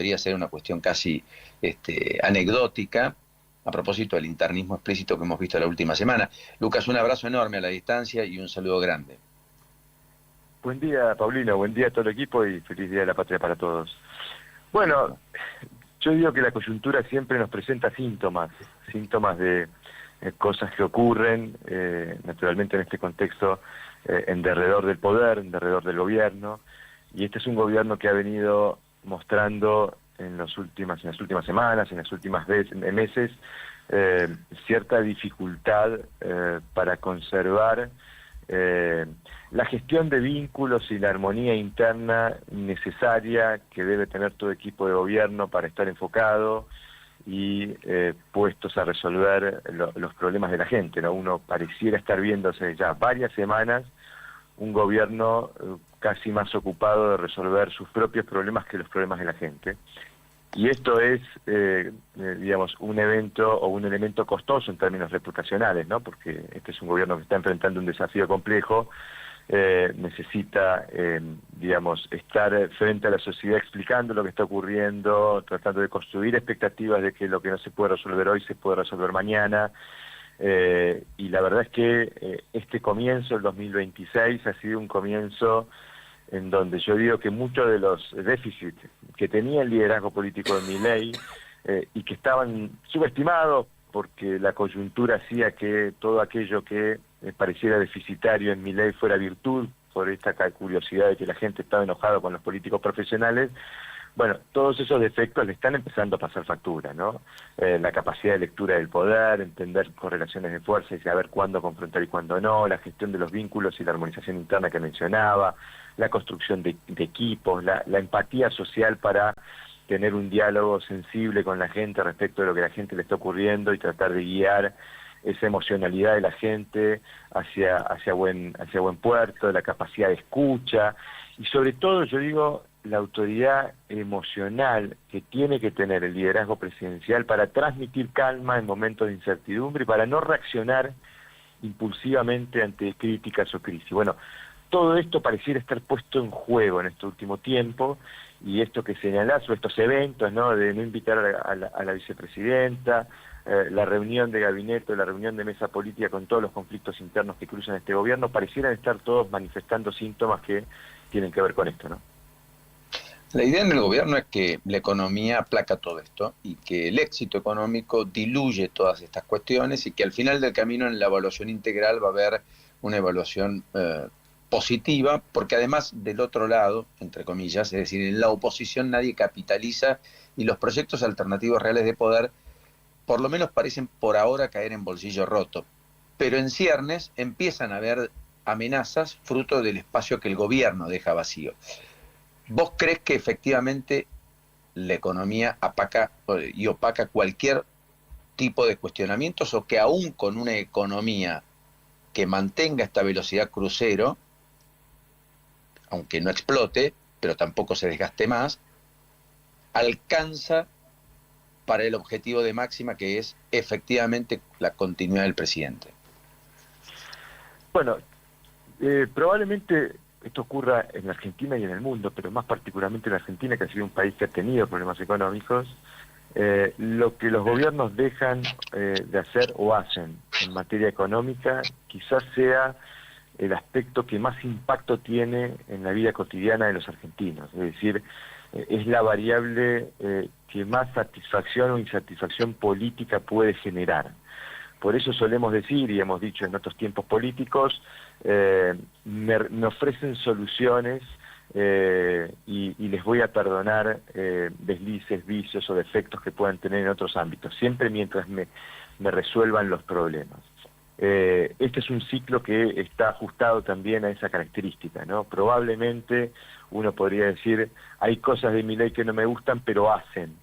debería ser una cuestión casi anecdótica, a propósito del internismo explícito que hemos visto la última semana. Lucas, un abrazo enorme a la distancia y un saludo grande. Buen día, Paulino, buen día a todo el equipo y feliz Día de la Patria para todos. Bueno, yo digo que la coyuntura siempre nos presenta síntomas de cosas que ocurren, naturalmente en este contexto, en derredor del poder, en derredor del gobierno, y este es un gobierno que ha venido mostrando en las últimas semanas, en las últimas meses, cierta dificultad para conservar la gestión de vínculos y la armonía interna necesaria que debe tener todo equipo de gobierno para estar enfocado y puestos a resolver los problemas de la gente, ¿no? Uno pareciera estar viéndose ya varias semanas un gobierno casi más ocupado de resolver sus propios problemas que los problemas de la gente. Y esto es, digamos, un evento o un elemento costoso en términos reputacionales, ¿no? Porque este es un gobierno que está enfrentando un desafío complejo, necesita, digamos, estar frente a la sociedad explicando lo que está ocurriendo, tratando de construir expectativas de que lo que no se puede resolver hoy se puede resolver mañana. Y la verdad es que este comienzo, el 2026, ha sido un comienzo en donde yo digo que muchos de los déficits que tenía el liderazgo político de Milei y que estaban subestimados porque la coyuntura hacía que todo aquello que pareciera deficitario en Milei fuera virtud, por esta curiosidad de que la gente estaba enojada con los políticos profesionales. Bueno, todos esos defectos le están empezando a pasar factura, ¿no? La capacidad de lectura del poder, entender correlaciones de fuerza y saber cuándo confrontar y cuándo no, la gestión de los vínculos y la armonización interna que mencionaba, la construcción de equipos, la empatía social para tener un diálogo sensible con la gente respecto de lo que a la gente le está ocurriendo y tratar de guiar esa emocionalidad de la gente hacia buen puerto, la capacidad de escucha y sobre todo, yo digo, la autoridad emocional que tiene que tener el liderazgo presidencial para transmitir calma en momentos de incertidumbre y para no reaccionar impulsivamente ante críticas o crisis. Bueno, todo esto pareciera estar puesto en juego en este último tiempo y esto que señalás, o estos eventos, ¿no?, de no invitar a la vicepresidenta, la reunión de gabinete, la reunión de mesa política con todos los conflictos internos que cruzan este gobierno, parecieran estar todos manifestando síntomas que tienen que ver con esto, ¿no? La idea en el gobierno es que la economía aplaca todo esto y que el éxito económico diluye todas estas cuestiones y que al final del camino en la evaluación integral va a haber una evaluación positiva, porque además del otro lado, entre comillas, es decir, en la oposición nadie capitaliza y los proyectos alternativos reales de poder por lo menos parecen por ahora caer en bolsillo roto. Pero en ciernes empiezan a haber amenazas fruto del espacio que el gobierno deja vacío. ¿Vos crees que efectivamente la economía opaca cualquier tipo de cuestionamientos o que aún con una economía que mantenga esta velocidad crucero, aunque no explote, pero tampoco se desgaste más, alcanza para el objetivo de máxima que es efectivamente la continuidad del presidente? Bueno, probablemente esto ocurra en la Argentina y en el mundo, pero más particularmente en la Argentina, que ha sido un país que ha tenido problemas económicos. Lo que los gobiernos dejan de hacer o hacen en materia económica quizás sea el aspecto que más impacto tiene en la vida cotidiana de los argentinos, es decir, es la variable que más satisfacción o insatisfacción política puede generar. Por eso solemos decir, y hemos dicho en otros tiempos políticos, me ofrecen soluciones y les voy a perdonar deslices, vicios o defectos que puedan tener en otros ámbitos, siempre mientras me resuelvan los problemas. Este es un ciclo que está ajustado también a esa característica, ¿no? Probablemente uno podría decir, hay cosas de Milei que no me gustan, pero hacen,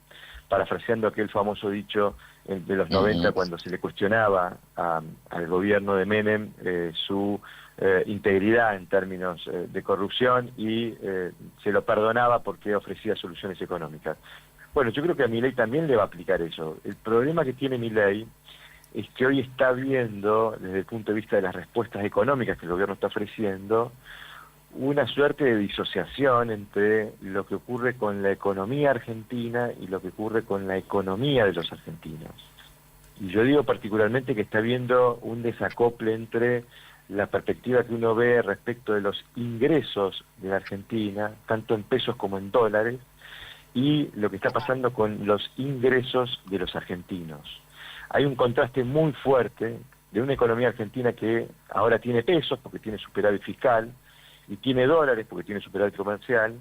parafraseando aquel famoso dicho de los 90 cuando se le cuestionaba al gobierno de Menem su integridad en términos de corrupción y se lo perdonaba porque ofrecía soluciones económicas. Bueno, yo creo que a Milei también le va a aplicar eso. El problema que tiene Milei es que hoy está viendo, desde el punto de vista de las respuestas económicas que el gobierno está ofreciendo, una suerte de disociación entre lo que ocurre con la economía argentina y lo que ocurre con la economía de los argentinos. Y yo digo particularmente que está habiendo un desacople entre la perspectiva que uno ve respecto de los ingresos de la Argentina, tanto en pesos como en dólares, y lo que está pasando con los ingresos de los argentinos. Hay un contraste muy fuerte de una economía argentina que ahora tiene pesos porque tiene superávit fiscal y tiene dólares porque tiene superávit comercial,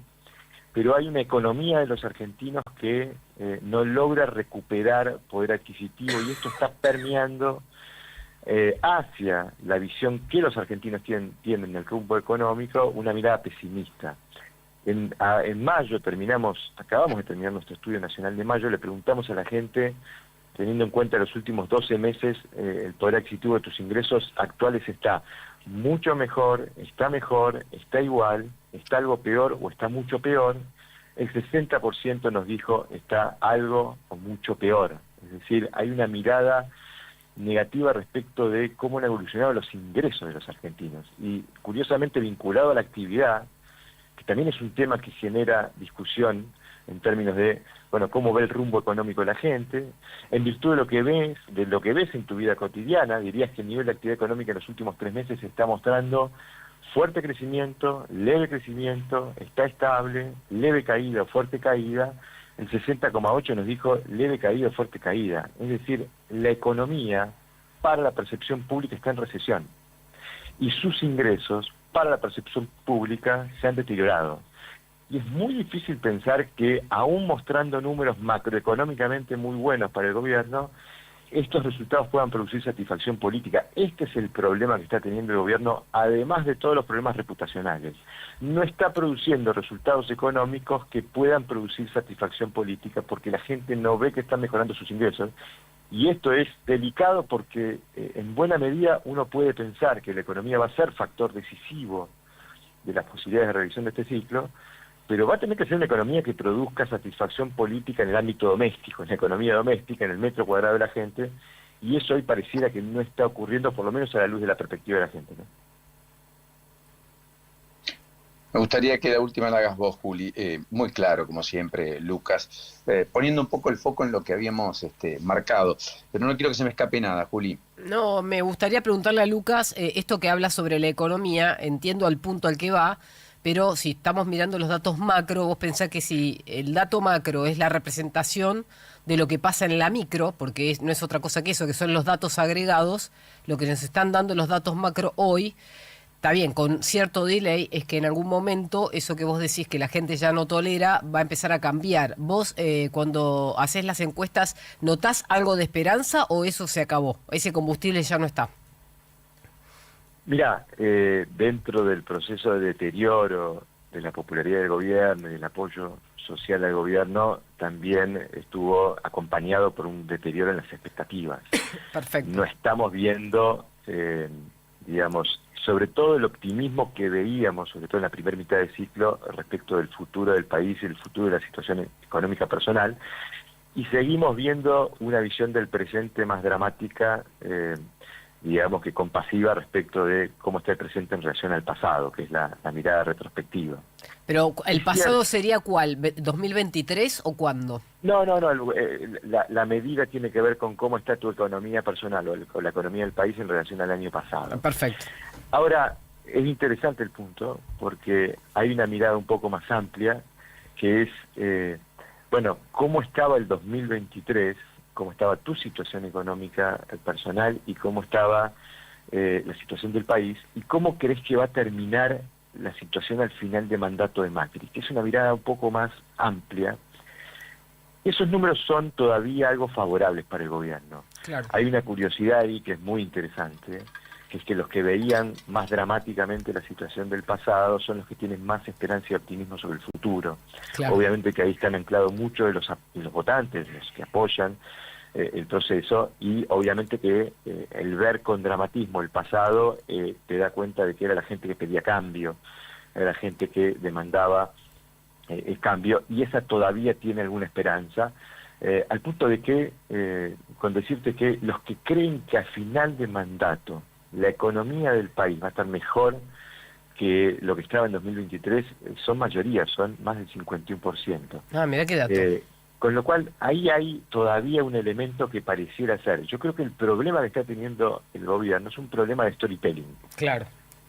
pero hay una economía de los argentinos que no logra recuperar poder adquisitivo, y esto está permeando hacia la visión que los argentinos tienen en el rumbo económico, una mirada pesimista. En mayo acabamos de terminar nuestro estudio nacional de mayo, le preguntamos a la gente, teniendo en cuenta los últimos 12 meses, el poder adquisitivo de tus ingresos actuales está mucho mejor, está igual, está algo peor o está mucho peor. El 60% nos dijo está algo o mucho peor. Es decir, hay una mirada negativa respecto de cómo han evolucionado los ingresos de los argentinos. Y curiosamente vinculado a la actividad, que también es un tema que genera discusión en términos de, bueno, cómo ve el rumbo económico de la gente, en virtud de lo que ves en tu vida cotidiana. Dirías que el nivel de actividad económica en los últimos 3 meses está mostrando fuerte crecimiento, leve crecimiento, está estable, leve caída o fuerte caída. El 60,8 nos dijo leve caída o fuerte caída. Es decir, la economía para la percepción pública está en recesión y sus ingresos para la percepción pública se han deteriorado. Y es muy difícil pensar que, aún mostrando números macroeconómicamente muy buenos para el gobierno, estos resultados puedan producir satisfacción política. Este es el problema que está teniendo el gobierno, además de todos los problemas reputacionales. No está produciendo resultados económicos que puedan producir satisfacción política porque la gente no ve que están mejorando sus ingresos. Y esto es delicado porque en buena medida uno puede pensar que la economía va a ser factor decisivo de las posibilidades de revisión de este ciclo, pero va a tener que ser una economía que produzca satisfacción política en el ámbito doméstico, en la economía doméstica, en el metro cuadrado de la gente, y eso hoy pareciera que no está ocurriendo, por lo menos a la luz de la perspectiva de la gente, ¿no? Me gustaría que la última la hagas vos, Juli. Muy claro, como siempre, Lucas, poniendo un poco el foco en lo que habíamos marcado, pero no quiero que se me escape nada, Juli. No, me gustaría preguntarle a Lucas, esto que habla sobre la economía, entiendo al punto al que va, pero si estamos mirando los datos macro, vos pensás que si el dato macro es la representación de lo que pasa en la micro, porque no es otra cosa que eso, que son los datos agregados, lo que nos están dando los datos macro hoy, está bien, con cierto delay, es que en algún momento eso que vos decís que la gente ya no tolera va a empezar a cambiar. ¿Vos cuando haces las encuestas notás algo de esperanza o eso se acabó? Ese combustible ya no está. Mirá, dentro del proceso de deterioro de la popularidad del gobierno y del apoyo social al gobierno, también estuvo acompañado por un deterioro en las expectativas. Perfecto. No estamos viendo, digamos, sobre todo el optimismo que veíamos, sobre todo en la primera mitad del ciclo, respecto del futuro del país y el futuro de la situación económica personal, y seguimos viendo una visión del presente más dramática, digamos que compasiva respecto de cómo está el presente en relación al pasado, que es la mirada retrospectiva. Pero ¿el pasado sería cuál? ¿2023 o cuándo? No, la medida tiene que ver con cómo está tu economía personal o la economía del país en relación al año pasado. Perfecto. Ahora, es interesante el punto, porque hay una mirada un poco más amplia, que es, bueno, cómo estaba el 2023, cómo estaba tu situación económica personal y cómo estaba la situación del país, y cómo crees que va a terminar la situación al final de mandato de Macri, que es una mirada un poco más amplia. Esos números son todavía algo favorables para el gobierno. Claro. Hay una curiosidad ahí que es muy interesante, que es que los que veían más dramáticamente la situación del pasado son los que tienen más esperanza y optimismo sobre el futuro. Claro. Obviamente que ahí están anclados muchos de los votantes, los que apoyan el proceso, y obviamente que el ver con dramatismo el pasado te da cuenta de que era la gente que pedía cambio, era la gente que demandaba el cambio, y esa todavía tiene alguna esperanza, al punto de que, con decirte que los que creen que al final de mandato la economía del país va a estar mejor que lo que estaba en 2023 son mayoría, son más del 51%. Ah, mirá qué dato. Con lo cual, ahí hay todavía un elemento que pareciera ser. Yo creo que el problema que está teniendo el gobierno es un problema de storytelling. Claro.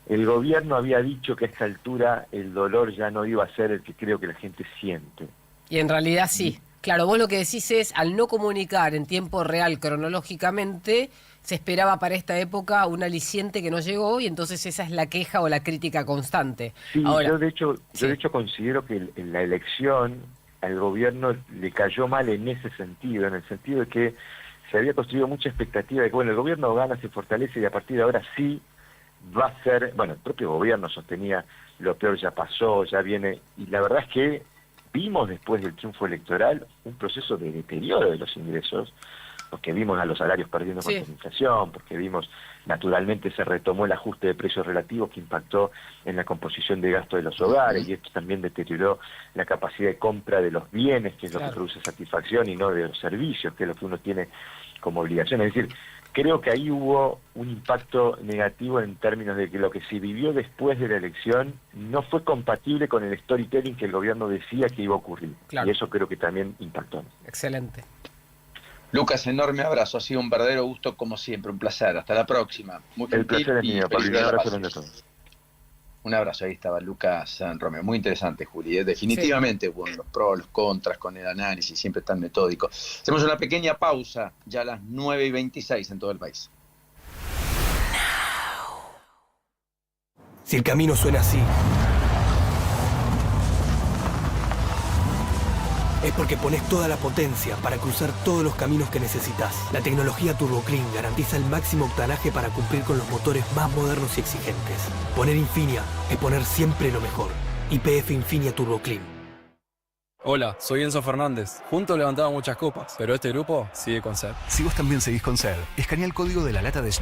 El gobierno había dicho que a esta altura el dolor ya no iba a ser el que creo que la gente siente. Y en realidad sí. Claro, vos lo que decís es, al no comunicar en tiempo real cronológicamente, se esperaba para esta época un aliciente que no llegó y entonces esa es la queja o la crítica constante. Sí, Ahora, yo de hecho considero que en la elección al gobierno le cayó mal en ese sentido, en el sentido de que se había construido mucha expectativa de que, bueno, el gobierno gana, se fortalece y a partir de ahora sí va a ser, bueno, el propio gobierno sostenía lo peor ya pasó, ya viene, y la verdad es que vimos después del triunfo electoral un proceso de deterioro de los ingresos, porque vimos a los salarios perdiendo contra la inflación, porque vimos, naturalmente se retomó el ajuste de precios relativos que impactó en la composición de gasto de los hogares, y esto también deterioró la capacidad de compra de los bienes, que es lo que produce satisfacción, y no de los servicios, que es lo que uno tiene como obligación. Es decir, creo que ahí hubo un impacto negativo en términos de que lo que se vivió después de la elección no fue compatible con el storytelling que el gobierno decía que iba a ocurrir. Y eso creo que también impactó. Excelente. Lucas, enorme abrazo. Ha sido un verdadero gusto como siempre. Un placer. Hasta la próxima. Muy el placer es mío, Pablo. Un abrazo grande a todos. Un abrazo, ahí estaba Lucas Romeo. Muy interesante, Juli. Definitivamente, bueno, los pros, los contras, con el análisis, siempre tan metódico. Hacemos una pequeña pausa, ya a las 9:26 en todo el país. Si el camino suena así, es porque pones toda la potencia para cruzar todos los caminos que necesitas. La tecnología Turbo Clean garantiza el máximo octanaje para cumplir con los motores más modernos y exigentes. Poner Infinia es poner siempre lo mejor. YPF Infinia Turbo Clean. Hola, soy Enzo Fernández. Juntos levantamos muchas copas, pero este grupo sigue con sed. Si vos también seguís con sed, escanea el código de la lata de Smoothie